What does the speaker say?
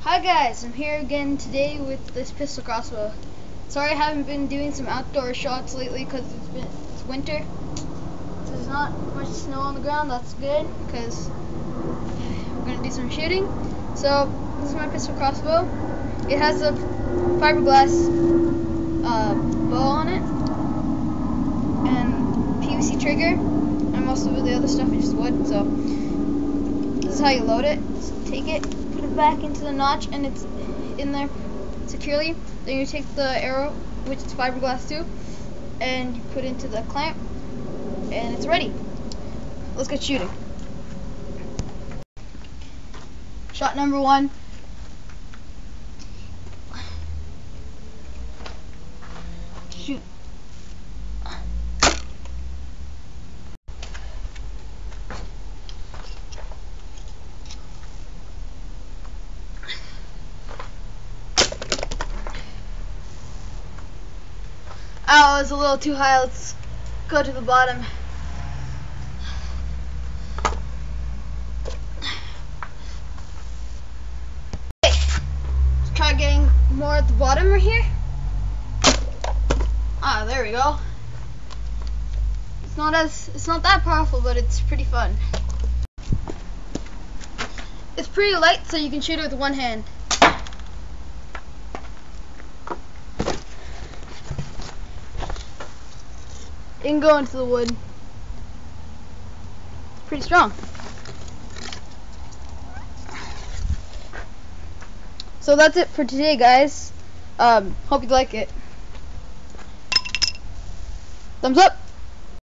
Hi guys, I'm here again today with this pistol crossbow. Sorry I haven't been doing some outdoor shots lately because it's winter. So there's not much snow on the ground. That's good because we're gonna do some shooting. So this is my pistol crossbow. It has a fiberglass bow on it and PVC trigger, and most of the other stuff is just wood. So this is how you load it. Just take it, put it back into the notch, and it's in there securely. Then you take the arrow, which is fiberglass too, and you put it into the clamp, and it's ready. Let's get shooting. Shot number one. Shoot. Oh, it was a little too high. Let's go to the bottom. Okay. Let's try getting more at the bottom right here. Ah, there we go. It's not that powerful, but it's pretty fun. It's pretty light, so you can shoot it with one hand. It can go into the wood. It's pretty strong. So that's it for today, guys. Hope you like it. Thumbs up.